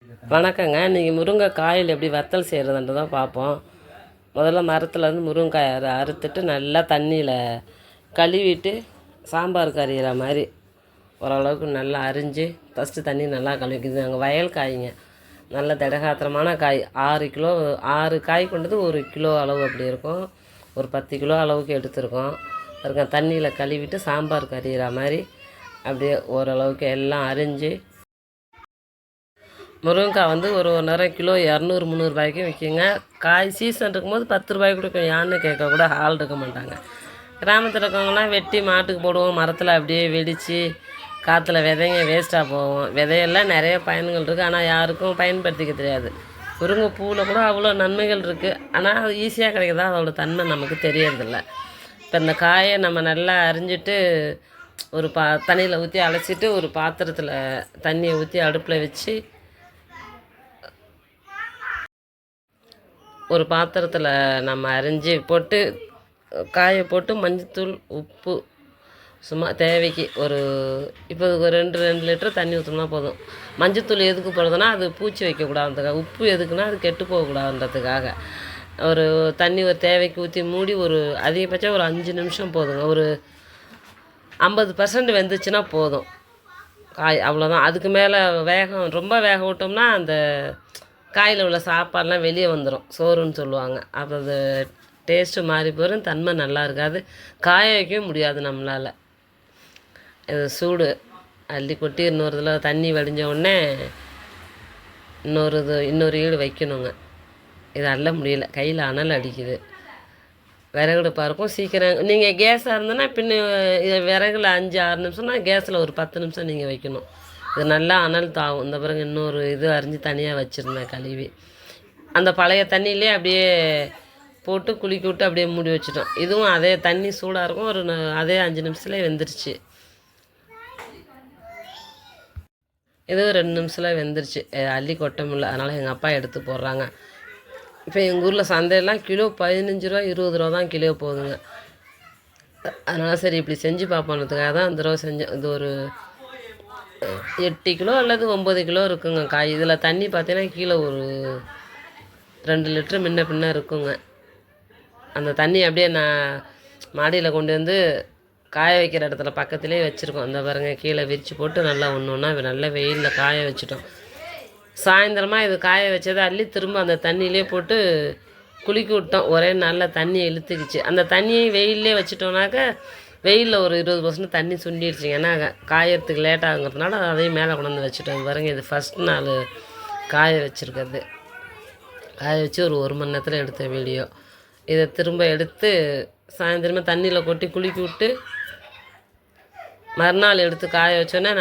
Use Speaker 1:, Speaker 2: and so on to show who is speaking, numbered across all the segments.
Speaker 1: வணக்கங்க. இன்றைக்கி முருங்கைக்காயில் எப்படி வத்தல் செய்கிறதுன்ட்டு தான் பார்ப்போம். முதல்ல மரத்துலேருந்து முருங்கைக்காயை அறுத்துட்டு நல்லா தண்ணியில் கழுவிட்டு சாம்பாருக்கு அரிகிற மாதிரி ஓரளவுக்கு நல்லா அரிஞ்சு ஃபஸ்ட்டு தண்ணி நல்லா கழுவிக்குது. நாங்கள் வயல் காய்ங்க, நல்ல திடகாத்திரமான காய். 6 காய் கொண்டது 1 கிலோ அளவு அப்படி இருக்கும். ஒரு 10 கிலோ அளவுக்கு எடுத்துருக்கோம். அதுக்கு தண்ணியில் கழுவிட்டு சாம்பாருக்கு அரிகிற மாதிரி அப்படியே ஓரளவுக்கு எல்லாம் அரிஞ்சு. முருங்கைக்காய் ஒரு நேரம் கிலோ 200-300 ரூபாய்க்கும் விற்கிங்க. காய் சீசன் இருக்கும்போது 10 ரூபாய்க்கு கொடுக்கும். யான்னு கேட்க கூட ஆள் இருக்க மாட்டாங்க. கிராமத்தில் இருக்கவங்களாம் வெட்டி மாட்டுக்கு போடுவோம். மரத்தில் அப்படியே வெடித்து காற்றுல விதைங்க வேஸ்ட்டாக போகும். விதையெல்லாம் நிறைய பயன்கள் இருக்குது, ஆனால் யாருக்கும் பயன்படுத்திக்க தெரியாது. முருங்கை பூவில் கூட அவ்வளோ நன்மைகள் இருக்குது, ஆனால் அது ஈஸியாக கிடைக்குதா அதோட தன்மை நமக்கு தெரியறதில்ல. இப்போ இந்த காயை நம்ம நல்லா அரிஞ்சிட்டு ஒரு தண்ணியில் ஊற்றி அலசிட்டு ஒரு பாத்திரத்தில் தண்ணியை ஊற்றி அடுப்பில் வச்சு ஒரு பாத்திரத்தில் நம்ம அரிஞ்சு போட்டு காயை போட்டு மஞ்சத்தூள் உப்பு சும்மா தேவைக்கு இப்போ ஒரு 2 லிட்டர் தண்ணி ஊற்றினா போதும். மஞ்சத்தூள் எதுக்கு போடுறதுன்னா அது பூச்சி வைக்கக்கூடாதுன்றதுக்காக. உப்பு எதுக்குன்னா அது கெட்டு போகக்கூடாதுன்றதுக்காக. ஒரு தேவைக்கு ஊற்றி மூடி அதிகபட்சம் ஒரு 5 நிமிஷம் போதுங்க. ஒரு 50% வெந்துச்சுன்னா போதும் காய், அவ்வளோதான். அதுக்கு மேலே ரொம்ப வேக விட்டோம்னா அந்த காயில் உள்ள சாப்பாடெலாம் வெளியே வந்துடும், சோறுன்னு சொல்லுவாங்க. அப்போ அது டேஸ்ட்டு மாறி போயிடும், தன்மை நல்லா இருக்காது, காய வைக்கவே முடியாது நம்மளால். இது சூடு அள்ளி கொட்டி இன்னொரு தண்ணி வடிஞ்ச உடனே இன்னொரு ஈடு வைக்கணுங்க. இது அள்ள முடியல, கையில் அனல் அடிக்குது. விறகுடுப்பாக இருக்கும் சீக்கிரம். நீங்கள் கேஸாக இருந்ததுன்னா விறகுல 5-6 நிமிஷம்னா கேஸில் ஒரு 10 நிமிஷம் நீங்கள் வைக்கணும். இது நல்லா அனல் தாவும். இந்த பிறகு இன்னொரு அரிஞ்சு தனியாக வச்சுருந்தேன் கழுவி. அந்த பழைய தண்ணியிலே அப்படியே போட்டு குலுக்கி விட்டு அப்படியே மூடி வச்சிட்டோம். இதுவும் அதே தண்ணி சூடாக இருக்கும். அதே 5 நிமிஷத்துலேயே வெந்துருச்சு. இதுவும் 2 நிமிஷத்தில் வெந்துருச்சு. அள்ளி கொட்ட முடியல, அதனால் எங்கள் அப்பா எடுத்து போடுறாங்க. இப்போ எங்கள் ஊரில் சந்தையெல்லாம் கிலோ 15 ரூபா 20 ரூபா தான் கிலோ போகுதுங்க. அதனால் சரி இப்படி செஞ்சு பார்ப்போன்றதுக்காக தான் இந்த தடவை செஞ்சேன். இது ஒரு 8 கிலோ அல்லது 9 கிலோ இருக்குங்க காய். இதில் தண்ணி பார்த்தீங்கன்னா கீழே ஒரு 2 லிட்டரு முன்ன பின்ன இருக்குங்க. அந்த தண்ணி அப்படியே நான் மாடியில் கொண்டு வந்து காய வைக்கிற இடத்துல பக்கத்துலேயே வச்சுருக்கோம். அந்த பாருங்க, கீழே விரித்து போட்டு நல்லா ஒன்றா நல்லா வெயிலில் காய வச்சுட்டோம். சாயந்தரமாக இது காய வச்சதை அள்ளி திரும்ப அந்த தண்ணியிலே போட்டு குலுக்கி விட்டோம். ஒரே நல்ல தண்ணியை இழுத்துக்குச்சு. அந்த தண்ணியை வெயிலே வச்சுட்டோம்னாக்க வெயிலில் ஒரு 20% தண்ணி சுண்டிடுச்சிங்க. ஏன்னா காயறதுக்கு லேட் ஆகுங்கிறதுனால அதையும் மேலே கொண்டு வந்து வச்சுட்டோம். பாருங்க, இது ஃபஸ்ட் நாள் காய வச்சுருக்கிறது. காய வச்சு ஒரு மணி நேரத்தில் எடுத்த வீடியோ. இதை திரும்ப எடுத்து சாயந்தரமாக தண்ணியில் கொட்டி குலுக்கி விட்டு மறுநாள் எடுத்து காய வச்சோன்னே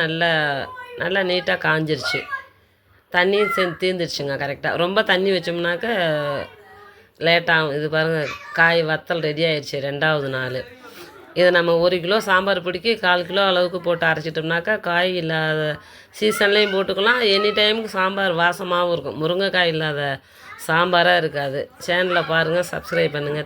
Speaker 1: நல்லா நீட்டாக காஞ்சிருச்சு. தண்ணியும் தீர்ந்துருச்சுங்க கரெக்டாக. ரொம்ப தண்ணி வச்சோம்னாக்க லேட்டாகும். இது பாருங்கள், காய் வத்தல் ரெடி ஆயிடுச்சு 2வது நாள். இதை நம்ம 1 கிலோ சாம்பார் பிடிக்கி 1/4 கிலோ அளவுக்கு போட்டு அரைச்சிட்டோம்னாக்கா காய் இல்லாத சீசன்லேயும் போட்டுக்கலாம். எனி டைமுக்கு சாம்பார் வாசமாகவும் இருக்கும். முருங்கைக்காய் இல்லாத சாம்பாராக இருக்காது. சேனலை பாருங்கள், சப்ஸ்கிரைப் பண்ணுங்கள்.